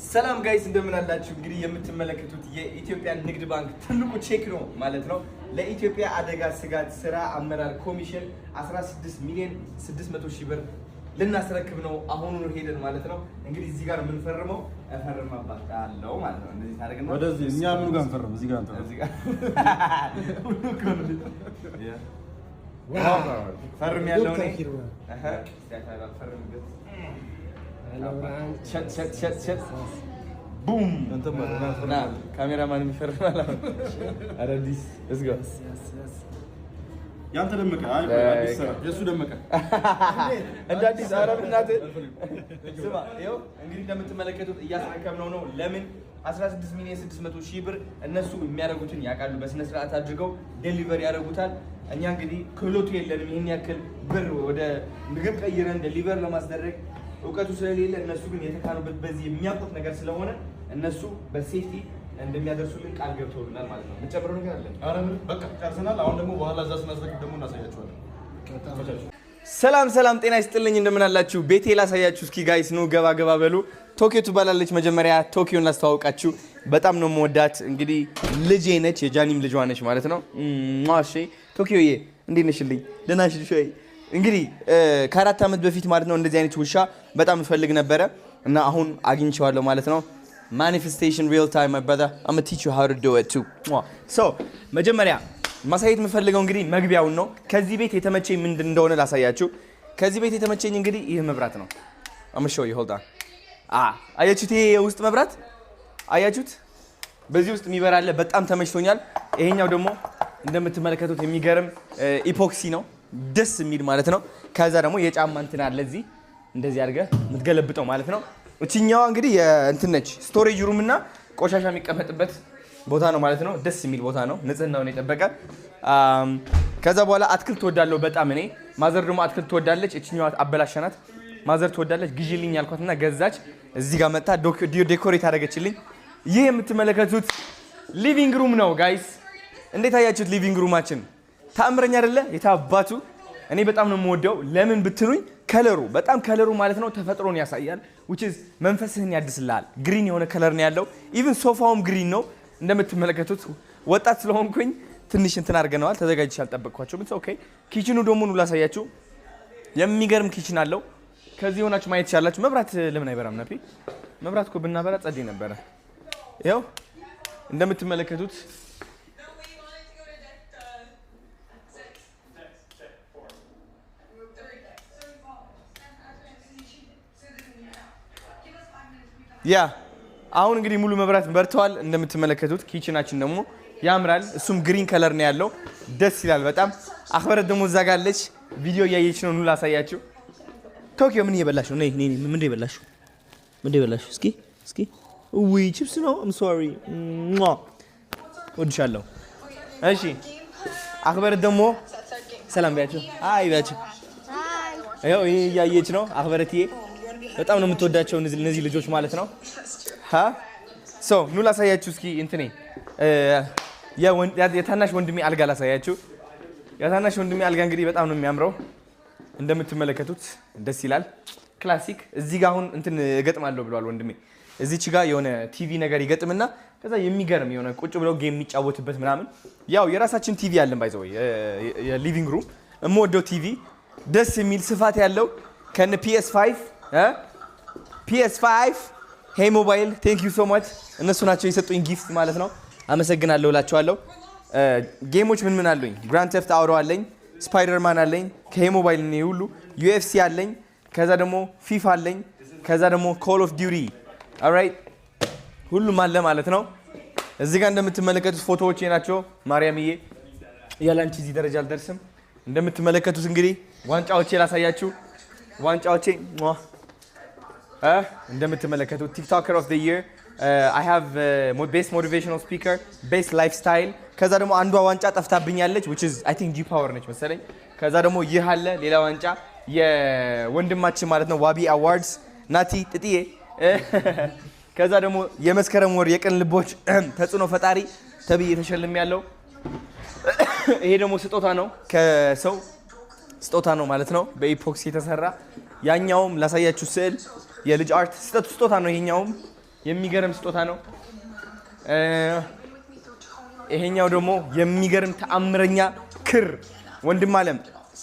ሰላም ጋይስ እንደምን አላችሁ? እንግዲህ የምትመለከቱት የኢትዮጵያ ንግድ ባንክ ትልቁ ቼክ ነው ማለት ነው። ለኢትዮጵያ አደጋ ስጋት ስራ አመራር ኮሚሽን 16 ሚሊዮን 600 ሺህ ብር ልናስረክብ ነው አሁኑን ሄደን ማለት ነው። እንግዲህ እዚህ ጋር የምንፈርመው እፈርማባታለሁ ማለት ነው። እንደዚህ ታደርግና ወደዚህ እኛ ምኑ ጋር እንፈርም? እዚህ ጋር እንፈርም። እዚህ ጋር ፈርም ያለው ነው። ፈርምበት ሸት ቡም ካሜራማን የሚፈርማል። አዳዲስ እስጋ ያንተ ደመቀ አዲስ ሰራ የሱ ደመቀ እንደ አዲስ አረብ እናት ስማ፣ ይኸው እንግዲህ እንደምትመለከቱት እያስረከብነው ነው። ለምን 16 ሚሊዮን 600 ሺህ ብር እነሱ የሚያደርጉትን ያውቃሉ። በስነ ስርዓት አድርገው ዴሊቨሪ ያደርጉታል። እኛ እንግዲህ ክህሎቱ የለንም። ይሄን ያክል ብር ወደ ምግብ ቀይረን ዴሊቨር ለማስደረግ እውቀቱ ስለሌለ እነሱ ግን የተካኑበት በዚህ የሚያውቁት ነገር ስለሆነ እነሱ በሴፍቲ እንደሚያደርሱልን ቃል ገብተውልናል ማለት ነው። የምትጨምረው ነገር አለ? አረ በቃ ጨርሰናል። አሁን ደግሞ በኋላ እዛ ስናስረክብ ደግሞ እናሳያችኋለን። ሰላም ጤና ይስጥልኝ። እንደምን አላችሁ? ቤቴ ላሳያችሁ እስኪ ጋይስ ነው። ገባ ገባ በሉ። ቶኪዮ ትባላለች። መጀመሪያ ቶኪዮን ላስተዋውቃችሁ። በጣም ነው የምወዳት። እንግዲህ ልጄ ነች፣ የጃኒም ልጇ ነች ማለት ነው። ማሺ ቶኪዮዬ እንዴት ነሽልኝ? ደህና ነሽ ወይ? እንግዲህ ከ4 ዓመት በፊት ማለት ነው እንደዚህ አይነት ውሻ በጣም እፈልግ ነበረ እና አሁን አግኝቼዋለሁ ማለት ነው። ማኒፌስቴሽን ሪል ታይም my brother I'm gonna teach you how to do it too. So መጀመሪያ ማሳየት የምፈልገው እንግዲህ መግቢያውን ነው። ከዚህ ቤት የተመቸኝ ምንድን እንደሆነ ላሳያችሁ። ከዚህ ቤት የተመቸኝ እንግዲህ ይህ መብራት ነው። I'm gonna show you hold on. አያችሁት? ይሄ የውስጥ መብራት አያችሁት? በዚህ ውስጥ የሚበራ አለ። በጣም ተመችቶኛል። ይሄኛው ደግሞ እንደምትመለከቱት የሚገርም ኢፖክሲ ነው። ደስ የሚል ማለት ነው። ከዛ ደግሞ የጫማ እንትን አለ እዚህ እንደዚህ አድርገህ የምትገለብጠው ማለት ነው። እቺኛዋ እንግዲህ እንትን ነች፣ ስቶሬጅ ሩም እና ቆሻሻ የሚቀመጥበት ቦታ ነው ማለት ነው። ደስ የሚል ቦታ ነው፣ ንጽህናውን የጠበቀ። ከዛ በኋላ አትክልት ትወዳለሁ በጣም እኔ። ማዘር ደግሞ አትክልት ትወዳለች። እቺኛዋ አበላሻናት። ማዘር ትወዳለች፣ ግዢልኝ ያልኳትና ገዛች። እዚህ ጋር መጣ ዴኮሬት አደረገችልኝ። ይህ የምትመለከቱት ሊቪንግ ሩም ነው ጋይስ። እንዴት አያችሁት? ሊቪንግ ሩማችን ታምረኛ አይደለ? የታባቱ እኔ በጣም ነው የምወደው። ለምን ብትሉኝ ከለሩ ማለት ነው ተፈጥሮን ያሳያል። which is መንፈስህን ያድስልሃል። ግሪን የሆነ ከለር ነው ያለው። ኢቭን ሶፋውም ግሪን ነው እንደምትመለከቱት። ወጣት ስለሆንኩኝ ትንሽ እንትን አድርገነዋል። ተዘጋጅቼ አልጠበቅኳቸውም። ኦኬ ኪችኑ ደግሞ ነው ላሳያችሁ። የሚገርም ኪችን አለው። ከዚህ ሆናችሁ ማየት ትችላላችሁ። መብራት ለምን አይበራም ነበር? መብራት እኮ ብናበራ ጸዴ ነበረ። ይኸው እንደምትመለከቱት ያ አሁን እንግዲህ ሙሉ መብራት በርተዋል። እንደምትመለከቱት ኪችናችን ደግሞ ያምራል። እሱም ግሪን ከለር ነው ያለው። ደስ ይላል በጣም። አክበረት ደግሞ እዛ ጋር አለች፣ ቪዲዮ እያየች ነው። ኑ ላሳያችሁ። ቶኪዮ ምን እየበላሽ ነው? ነይ ምን እየበላሽው? እስኪ ውይ ቺፕስ ነው። I'm sorry ወድሻለሁ። እሺ አክበረት ደግሞ ሰላም ቢያችሁ። አይ ቢያችሁ። ይኸው ይሄ እያየች ነው አክበረትዬ። በጣም ነው የምትወዳቸው እነዚህ ልጆች ማለት ነው። ኑ ላሳያችሁ እስኪ እንትኔ የታናሽ ወንድሜ አልጋ ላሳያችሁ። የታናሽ ወንድሜ አልጋ እንግዲህ በጣም ነው የሚያምረው። እንደምትመለከቱት ደስ ይላል። ክላሲክ። እዚህ ጋር አሁን እንትን እገጥማለሁ ብለዋል ወንድሜ። እዚች ጋር የሆነ ቲቪ ነገር ይገጥምና ከዛ የሚገርም የሆነ ቁጭ ብለው ጌም የሚጫወትበት ምናምን። ያው የራሳችን ቲቪ አለን ባይዘው የሊቪንግ ሩም። የምወደው ቲቪ ደስ የሚል ስፋት ያለው ከነ PS5 ሄይ ሞባይል ቴንክ ዩ ሶ ማች። እነሱ ናቸው የሰጡኝ ጊፍት ማለት ነው። አመሰግናለሁ እላቸዋለሁ። ጌሞች ምን አሉኝ? ግራንድ ቴፍት አውቶ አለኝ፣ ስፓይደርማን አለኝ ከሄይ ሞባይል ነው ሁሉ። UFC አለኝ፣ ከዛ ደግሞ ፊፋ አለኝ፣ ከዛ ደግሞ ኮል ኦፍ ዲዩቲ ኦልራይት፣ ሁሉም አለ ማለት ነው። እዚህ ጋር እንደምትመለከቱት ፎቶዎቼ ናቸው። ማርያምዬ ያላንቺ እዚህ ደረጃ አልደርስም። እንደምትመለከቱት እንግዲህ ዋንጫዎቼ ላሳያችሁ። ዋንጫዎቼ እንደምትመለከቱት ቲክቶከር ኦፍ ዘ ይር አይ ሃቭ ቤስት ሞቲቬሽናል ስፒከር፣ ቤስት ላይፍ ስታይል። ከዛ ደግሞ አንዷ ዋንጫ ጠፍታብኛለች which is I think G Power ነች መሰለኝ። ከዛ ደግሞ ይህ አለ ሌላ ዋንጫ የወንድማችን ማለት ነው ዋቢ አዋርድስ ናቲ ጥጥዬ። ከዛ ደግሞ የመስከረም ወር የቅን ልቦች ተጽዕኖ ፈጣሪ ተብዬ ተሸልም ያለው። ይሄ ደግሞ ስጦታ ነው፣ ከሰው ስጦታ ነው ማለት ነው፣ በኢፖክሲ የተሰራ። ያኛውም ላሳያችሁ ስዕል የልጅ አርት ስጦታ ነው። ይሄኛውም የሚገርም ስጦታ ነው። ይሄኛው ደግሞ የሚገርም ተአምረኛ ክር ወንድም አለም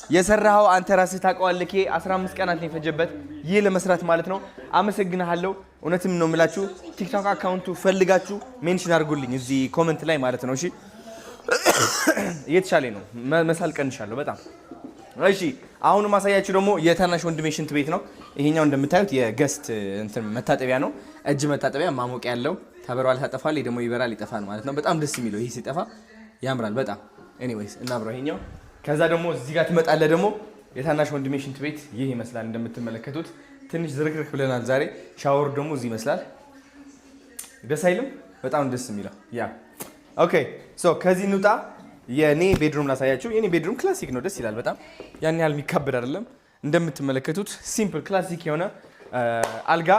የሰራው አንተ ራስህ ታውቀዋለህ። 15 ቀናት ነው የፈጀበት ይህ ለመስራት ማለት ነው። አመሰግናለሁ። እውነትም ነው የምላችሁ። ቲክቶክ አካውንቱ ፈልጋችሁ ሜንሽን አድርጉልኝ እዚህ ኮሜንት ላይ ማለት ነው። እሺ እየተሻለኝ ነው መሳል ቀንሻለሁ በጣም። እሺ አሁን ማሳያችሁ ደግሞ የታናሽ ወንድሜ ሽንት ቤት ነው። ይሄኛው እንደምታዩት የገስት እንትን መታጠቢያ ነው። እጅ መታጠቢያ ማሞቂያ ያለው ታበራዋል፣ ታጠፋል፣ ደግሞ ይበራል ይጠፋል ማለት ነው። በጣም ደስ የሚለው ይሄ ሲጠፋ ያምራል በጣም። ኤኒዌይስ እናብራው ይሄኛው። ከዛ ደግሞ እዚህ ጋር ትመጣለህ ደግሞ የታናሽ ወንድሜ ሽንት ቤት ይህ ይመስላል እንደምትመለከቱት። ትንሽ ዝርክርክ ብለናል ዛሬ። ሻወር ደግሞ እዚህ ይመስላል። ደስ አይልም? በጣም ደስ የሚለው ያ። ኦኬ ሶ ከዚህ እንውጣ። የኔ ቤድሩም ላሳያችሁ። የኔ ቤድሩም ክላሲክ ነው፣ ደስ ይላል በጣም። ያን ያህል የሚካበድ አይደለም። እንደምትመለከቱት ሲምፕል ክላሲክ የሆነ አልጋ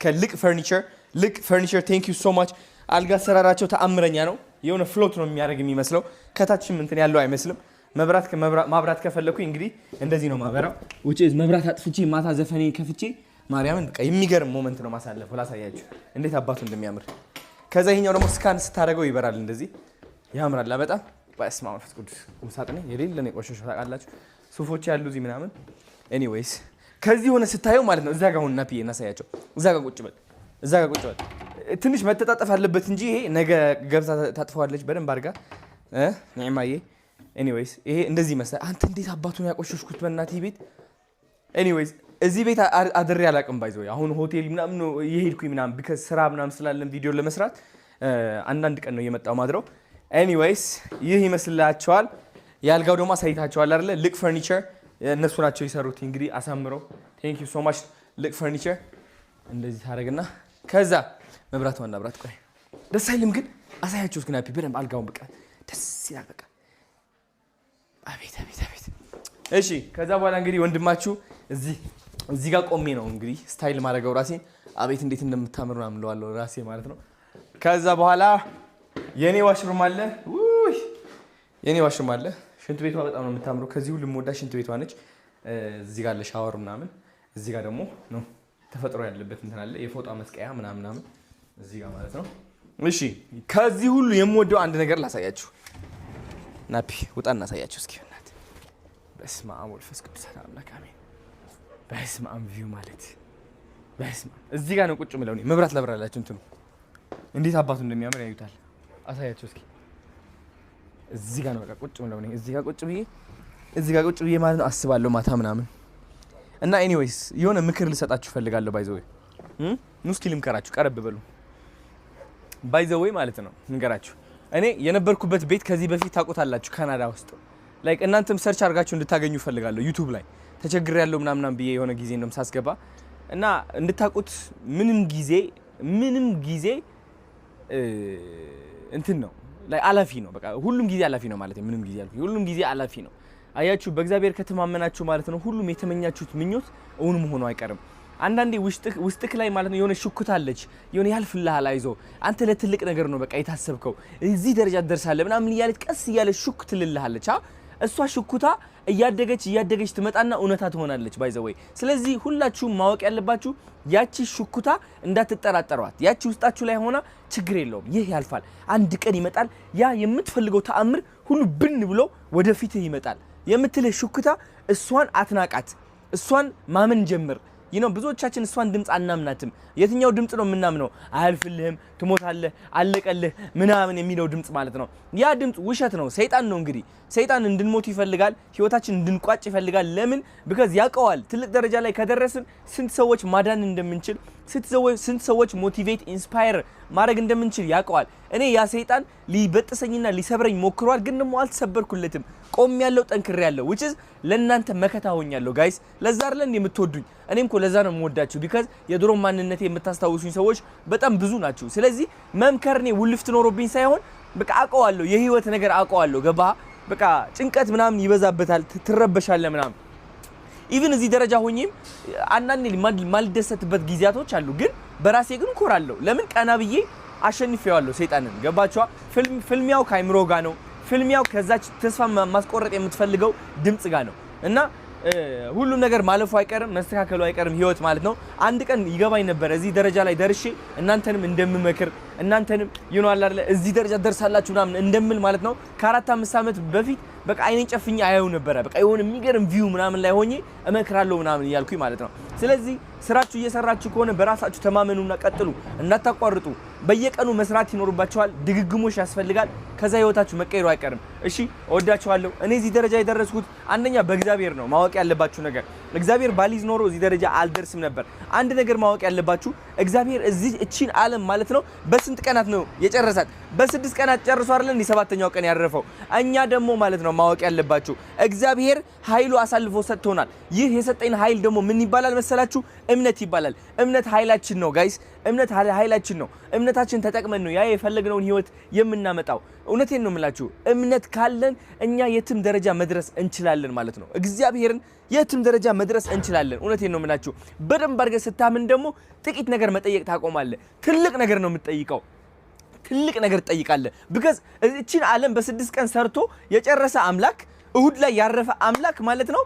ከልቅ ፈርኒቸር። ልቅ ፈርኒቸር ቴንክ ዩ ሶ ማች። አልጋ አሰራራቸው ተአምረኛ ነው። የሆነ ፍሎት ነው የሚያደርግ የሚመስለው። ከታችም እንትን ያለው አይመስልም። ማብራት ከፈለኩኝ እንግዲህ እንደዚህ ነው ማበራው። ውጪ መብራት አጥፍቼ ማታ ዘፈኔ ከፍቼ ማርያምን በቃ የሚገርም ሞመንት ነው ማሳለፈው። ላሳያችሁ እንዴት አባቱ እንደሚያምር። ከዛ ይሄኛው ደግሞ ስካን ስታደርገው ይበራል እንደዚህ ያምራል በጣም። በስመ አብ ወመንፈስ ቅዱስ ቁምሳጥኔ የሌለ ነው የቆሸሸው ታውቃላችሁ። ሱፎች ያሉ እዚህ ምናምን። ኤኒዌይስ ከዚህ ሆነ ስታየው ማለት ነው። እዛ ጋር ሁን ናፒዬ እናሳያቸው። እዛ ጋር ቁጭ በል፣ እዛ ጋር ቁጭ በል። ትንሽ መተጣጠፍ አለበት እንጂ ይሄ ነገ ገብታ ታጥፈዋለች በደንብ አድርጋ ኒዕማዬ። ኤኒዌይስ ይሄ እንደዚህ ይመስላል። አንተ እንዴት አባቱን ያቆሸሽኩት በእናትህ ቤት። ኤኒዌይስ እዚህ ቤት አድሬ አላውቅም ባይዘው። አሁን ሆቴል ምናምን ነው የሄድኩኝ ምናምን ቢከስ ስራ ምናምን ስላለን ቪዲዮ ለመስራት አንዳንድ ቀን ነው የመጣው ማድረው። ኤኒዌይስ ይህ ይመስላችኋል። የአልጋው ደግሞ አሳይታችኋል አይደለ? ልቅ ፈርኒቸር እነሱ ናቸው የሰሩት እንግዲህ አሳምረው። ቴንክ ዩ ሶ ማች ልቅ ፈርኒቸር። እንደዚህ ታደርግና ከዛ መብራት ዋና መብራት። ቆይ ደስ አይልም ግን አሳያችሁት ግን አፒ በደንብ አልጋውን በቃ ደስ ይላል በቃ። አቤት አቤት አቤት። እሺ ከዛ በኋላ እንግዲህ ወንድማችሁ እዚህ ጋር ቆሜ ነው እንግዲህ ስታይል ማድረገው ራሴን። አቤት እንዴት እንደምታምሩ ምናምን እለዋለሁ ራሴ ማለት ነው። ከዛ በኋላ የኔ ዋሽሩም አለ። ውይ የኔ ዋሽሩም አለ። ሽንት ቤቷ በጣም ነው የምታምረው። ከዚህ ሁሉ የምወዳት ሽንት ቤቷ ነች። እዚህ ጋር አለ ሻወር ምናምን። እዚህ ጋር ደግሞ ነው ተፈጥሮ ያለበት እንትን አለ የፎጣ መስቀያ ምናምን እዚህ ጋር ማለት ነው። እሺ ከዚህ ሁሉ የምወደው አንድ ነገር ላሳያችሁ። ናፒ ውጣ እናሳያችሁ እስኪ እናት። በስመ አብ ወመንፈስ ቅዱስ አምላክ አሜን። በስመ አብ ቪው ማለት በስመ አብ እዚህ ጋር ነው ቁጭ ብለው ነው መብራት ላብራላችሁ እንትኑ እንዴት አባቱ እንደሚያምር ያዩታል። አሳያችሁ እስኪ እዚህ ጋር ነው በቃ ቁጭ ብለው ነው እዚህ ጋር ቁጭ ብዬ ማለት ነው አስባለሁ ማታ ምናምን እና ኤኒዌይስ የሆነ ምክር ልሰጣችሁ ፈልጋለሁ። ባይ ዘ ወይ ሙስኪ ልምከራችሁ ቀረብ በሉ። ባይ ዘ ወይ ማለት ነው ንገራችሁ። እኔ የነበርኩበት ቤት ከዚህ በፊት ታውቁታላችሁ ካናዳ ውስጥ ላይክ እናንተም ሰርች አድርጋችሁ እንድታገኙ ፈልጋለሁ። ዩቲዩብ ላይ ተቸግሬያለሁ ምናምን ብዬ የሆነ ጊዜ እንደም ሳስገባ እና እንድታውቁት ምንም ጊዜ እንትን ነው ላይ አላፊ ነው በቃ ሁሉም ጊዜ አላፊ ነው ማለት ነው። ምንም ጊዜ አላፊ ሁሉም ጊዜ አላፊ ነው። አያችሁ በእግዚአብሔር ከተማመናችሁ ማለት ነው ሁሉም የተመኛችሁት ምኞት እውን መሆኑ አይቀርም። አንዳንዴ ውስጥክ ላይ ማለት ነው የሆነ ሽኩታ አለች የሆነ ያልፍልሃል አይዞህ አንተ ለትልቅ ነገር ነው በቃ የታሰብከው እዚህ ደረጃ ትደርሳለህ ምናምን እያለች ቀስ እያለች ሹክ ትልልሃለች። እሷ ሽኩታ እያደገች ትመጣና እውነታ ትሆናለች ባይ ዘ ወይ። ስለዚህ ሁላችሁም ማወቅ ያለባችሁ ያቺ ሽኩታ እንዳትጠራጠሯት። ያቺ ውስጣችሁ ላይ ሆና ችግር የለውም ይህ ያልፋል፣ አንድ ቀን ይመጣል፣ ያ የምትፈልገው ተአምር ሁሉ ብን ብሎ ወደፊትህ ይመጣል የምትልህ ሽኩታ እሷን አትናቃት፣ እሷን ማመን ጀምር። ብዙዎቻችን እሷን ድምፅ አናምናትም። የትኛው ድምፅ ነው የምናምነው? አያልፍልህም፣ ትሞታለህ፣ አለቀልህ ምናምን የሚለው ድምፅ ማለት ነው። ያ ድምፅ ውሸት ነው፣ ሰይጣን ነው። እንግዲህ ሰይጣን እንድንሞት ይፈልጋል፣ ህይወታችን እንድንቋጭ ይፈልጋል። ለምን? ቢካዝ ያውቀዋል ትልቅ ደረጃ ላይ ከደረስን ስንት ሰዎች ማዳን እንደምንችል፣ ስንት ሰዎች ሞቲቬት ኢንስፓየር ማድረግ እንደምንችል ያውቀዋል። እኔ ያ ሰይጣን ሊበጥሰኝና ሊሰብረኝ ሞክሯል፣ ግን ደግሞ አልተሰበርኩለትም። ቆም ያለው ጠንክሬ ያለው which is ለእናንተ መከታ ሆኛለሁ ጋይስ። ለዛ አይደል የምትወዱኝ? እኔም እኮ ለዛ ነው የምወዳችሁ። ቢካዝ የድሮ ማንነቴ የምታስታውሱኝ ሰዎች በጣም ብዙ ናችሁ። ስለዚህ መምከርኔ ውልፍት ኖሮብኝ ሳይሆን በቃ አውቀዋለሁ፣ የህይወት ነገር አውቀዋለሁ። ገባ? በቃ ጭንቀት ምናምን ይበዛበታል፣ ትረበሻለህ ምናምን። ኢቭን እዚህ ደረጃ ሆኜም አንዳንዴ ማልደሰትበት ጊዜያቶች አሉ፣ ግን በራሴ ግን ኮራለሁ። ለምን? ቀና ብዬ አሸንፌዋለሁ ሰይጣንን። ገባችኋ? ፍልሚያው ከአይምሮ ጋር ነው። ፍልሚያው ከዛች ተስፋ ማስቆረጥ የምትፈልገው ድምጽ ጋር ነው። እና ሁሉ ነገር ማለፉ አይቀርም መስተካከሉ አይቀርም ህይወት ማለት ነው አንድ ቀን ይገባኝ ነበር እዚህ ደረጃ ላይ ደርሼ እናንተንም እንደምመክር እናንተንም ይኖር አይደለ እዚህ ደረጃ ደርሳላችሁ ምናምን እንደምል ማለት ነው ከ4-5 አመት በፊት በቃ አይኔን ጨፍኜ አየው ነበር በቃ የሆነ የሚገርም ቪው ምናምን ላይ ሆኜ እመክራለሁ ምናምን ይያልኩኝ ማለት ነው ስለዚህ ስራችሁ እየሰራችሁ ከሆነ በራሳችሁ ተማመኑና ቀጥሉ እንዳታቋርጡ በየቀኑ መስራት ይኖርባችኋል ድግግሞሽ ያስፈልጋል ከዛ ህይወታችሁ መቀየሩ አይቀርም እሺ እወዳችኋለሁ እኔ እዚህ ደረጃ የደረስኩት አንደኛ በእግዚአብሔር ነው ማወቅ ያለባችሁ ነገር እግዚአብሔር ባሊዝ ኖሮ እዚህ ደረጃ አልደርስም ነበር አንድ ነገር ማወቅ ያለባችሁ እግዚአብሔር እዚህ እቺን ዓለም ማለት ነው በስንት ቀናት ነው የጨረሳት በ6 ቀናት ጨርሶ አይደል ሰባተኛው ቀን ያረፈው እኛ ደግሞ ማለት ነው ማወቅ ያለባችሁ እግዚአብሔር ኃይሉ አሳልፎ ሰጥቶናል ይህ የሰጠኝ ኃይል ደግሞ ምን ይባላል መሰላችሁ እምነት ይባላል እምነት ኃይላችን ነው ጋይስ እምነት ኃይላችን ነው እምነታችን ተጠቅመን ነው ያ የፈለግነውን ህይወት የምናመጣው እውነቴን ነው የምላችሁ እምነት ካለን እኛ የትም ደረጃ መድረስ እንችላለን ማለት ነው እግዚአብሔርን የትም ደረጃ መድረስ እንችላለን እውነቴን ነው የምላችሁ በደንብ አድርገህ ስታምን ደግሞ ጥቂት ነገር መጠየቅ ታቆማለህ ትልቅ ነገር ነው የምትጠይቀው ትልቅ ነገር ትጠይቃለህ because እቺን ዓለም በ6 ቀን ሰርቶ የጨረሰ አምላክ እሁድ ላይ ያረፈ አምላክ ማለት ነው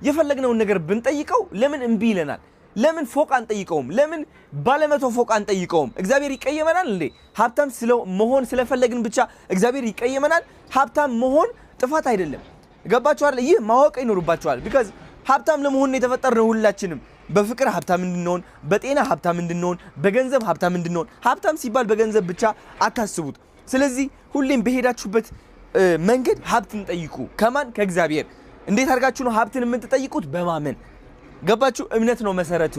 የፈለግነውን ነገር ብንጠይቀው ለምን እንቢ ይለናል ለምን ፎቅ አንጠይቀውም ለምን ባለመቶ ፎቅ አንጠይቀውም እግዚአብሔር ይቀየመናል እንዴ ሀብታም መሆን ስለፈለግን ብቻ እግዚአብሔር ይቀየመናል ሀብታም መሆን ጥፋት አይደለም ገባችሁ አይደል ይህ ማወቅ ይኖርባችኋል because ሀብታም ለመሆን የተፈጠርነው ሁላችንም በፍቅር ሀብታም እንድንሆን በጤና ሀብታም እንድንሆን በገንዘብ ሀብታም እንድንሆን ሀብታም ሲባል በገንዘብ ብቻ አታስቡት ስለዚህ ሁሌም በሄዳችሁበት መንገድ ሀብትን ጠይቁ ከማን ከእግዚአብሔር እንዴት አድርጋችሁ ነው ሀብትን የምትጠይቁት በማመን ገባችሁ እምነት ነው መሰረቱ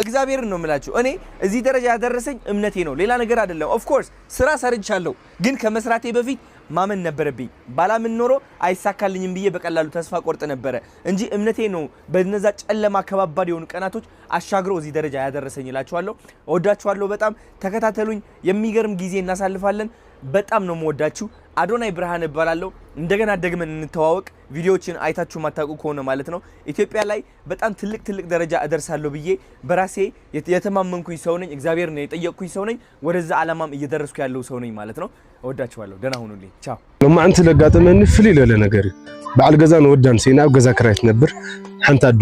እግዚአብሔር ነው የምላችሁ እኔ እዚህ ደረጃ ያደረሰኝ እምነቴ ነው ሌላ ነገር አይደለም ኦፍ ኮርስ ስራ ሰርቻለሁ ግን ከመስራቴ በፊት ማመን ነበረብኝ ባላምን ኖሮ አይሳካልኝም ብዬ በቀላሉ ተስፋ ቆርጥ ነበር እንጂ እምነቴ ነው በእነዛ ጨለማ ከባባድ የሆኑ ቀናቶች አሻግሮ እዚህ ደረጃ ያደረሰኝ እላችኋለሁ እወዳችኋለሁ በጣም ተከታተሉኝ የሚገርም ጊዜ እናሳልፋለን በጣም ነው የምወዳችሁ አዶናይ ብርሃን እባላለሁ እንደገና ደግመን እንተዋወቅ ቪዲዮዎችን አይታችሁ ማታውቁ ከሆነ ማለት ነው ኢትዮጵያ ላይ በጣም ትልቅ ደረጃ እደርሳለሁ ብዬ በራሴ የተማመንኩኝ ሰው ነኝ እግዚአብሔር ነው የጠየቅኩኝ ሰው ነኝ ወደዛ ዓላማም እየደረስኩ ያለው ሰው ነኝ ማለት ነው እወዳችኋለሁ ደህና ሁኑልኝ ቻው لما انت لقاطمني فلي له ነገር بعد ገዛን ወዳን ሲና ገዛ ክራይት ነበር ሓንታዶ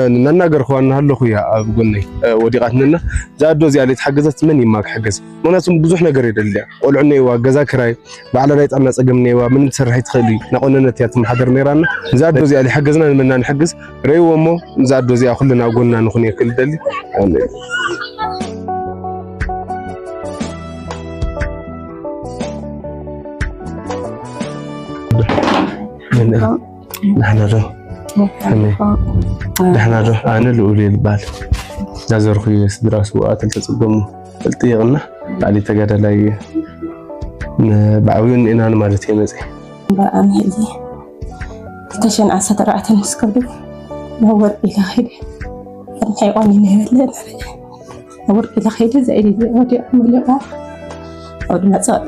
እናናገር ኳና አለኹ ያ አብጎነይ ወዲቃትነና ዛዶ ዚያ ላይ ተሐገዘት ምን ይማክ حገዝ ምናቱም ብዙሕ ነገር ይደልያ ቆልዑነይ ዋ ገዛ ክራይ ባዕለ ላይ ጣና ጸገምነይ ዋ ምን ተሰርሐይ ትኸሊ ናቆነነት ያት ማሕደር ነይራና ዛዶ ዚያ ላይ حገዝና ምንና ንحገዝ ረይዎሞ ዛዶ ዚያ ኩልና ጎና ንኹን ይክል ደሊ نحن رو نحن رو أنا الأولي البال نزار خوي سدراس وقاتل تصدموا التيغنا بعدي تجارة لاي بعوين إن أنا مرتين مزي بقى هذي تشن عسى رأت المسكبل نور إلى خير الحيوانين هلا نور إلى خير زي ودي أعمل بقى أو ما صار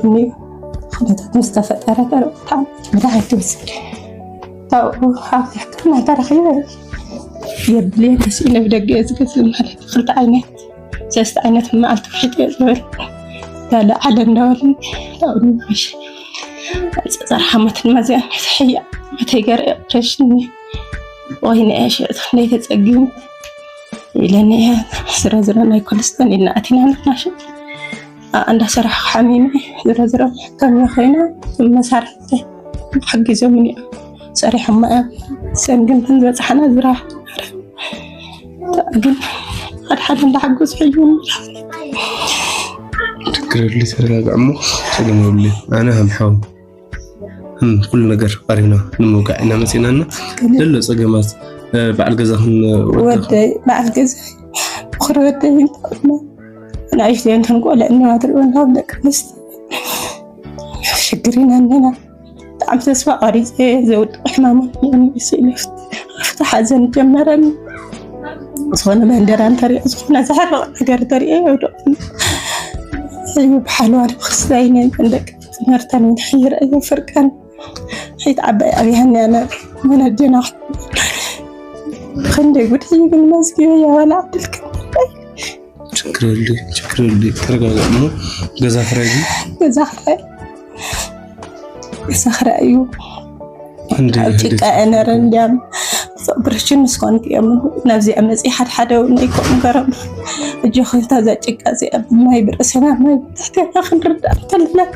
مني خلت مستفدة ترى طعم مدعي توسر أو حاف يحكمنا ترى خير يبلي بس إنه بدك يزقز المحل خلت عيني جست عيني ثم عرفت بحيث يزور لا على النار لا مش رحمة المزيان حية ما تيجر رشني وهنا إيش خلني تتسجل لأني زرا ما يكون استني إن أتينا نتناشى عند صراحة حميمي زرا كم يخينا ثم صارت حق زمني صريحة ما سنجن تنزل حنا زرا أجل الحد اللي حقه صحيون تكرر لي سرق عمو سلموا لي أنا هم حاول كل نجار قرينا نموقعنا مسينانا للا صجمات بعد جزاهم ودي بعد جزا أخرى ودي أنا عايش لين تنقول لأنه ما أدري وين هذا كنست شكرين أننا عم تسمع قريز زود حمامة يعني يصير فتح زين جمرا صونا من دران طريق صونا زهر أجر طريق أيوب حلوان بخسرين عندك مرتين حير أي فرقان حيت عبا أبيهني أنا من الجناح خندق بتيجي المسكية ولا عبدالك شكرا لي ترجع مو جزاك رايدي جزاك أيوب عندي أنا رندام صبرشن مسكون يوم نفسي أمزي حد ونيكون قرب الجوخ تازع جكازي ما يبرسنا ما تحت آخر رد أبتلنا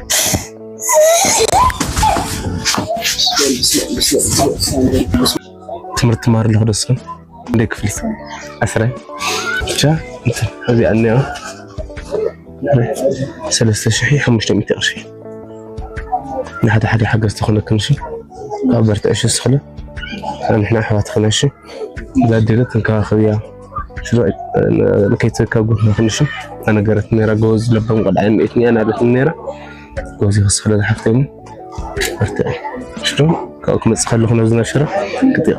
تمرت مار له رسم ليك فلس أسرع جا هذه أني سلسلة شحي 500 قرش هذا حاجة حق استخدمنا كل شيء قابرت إيش استخدم نحن حوات خناشي زادينا تنكاخذيا شو لكيت كابونا خناشي أنا قرأت نيرة جوز لبهم قد عين إثنين أنا قرأت نيرة جوزي خسر هذا حفتين ارتاح شو كأوك مسخر له نزنا شرا كتير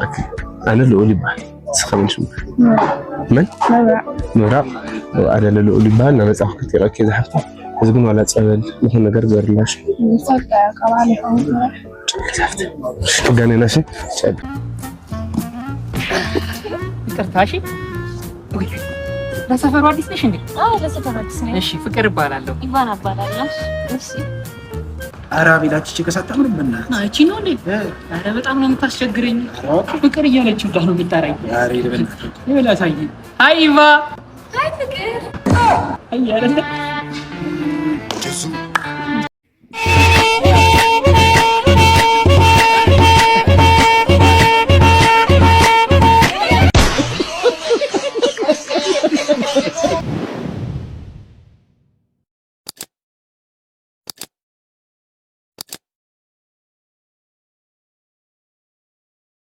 أنا اللي أقولي بحال سخن شو من مرا أنا اللي أقولي بحال أنا مسخ كتير كذا حفتة إذا كنا على تسأل نحن نقدر زرلاش صدق كوالي حوض قاني ناشي شاد كرتاشي ለሰፈሩ አዲስ ነሽ እንዴ? አዎ ለሰፈሩ አዲስ ነኝ። እሺ ፍቅር እባላለሁ። ኢቫና እባላለሁ። እሺ አራቢላች ጭቀሳጣም ነበር። አንቺ ነው እንዴ? አረ በጣም ነው የምታስቸግረኝ። ፍቅር እያለችው ዳር ነው የምታረኝ። አሬ ለበናት ይበላ ሳይ ሃይ ኢቫ ሃይ ፍቅር አይ አይደለ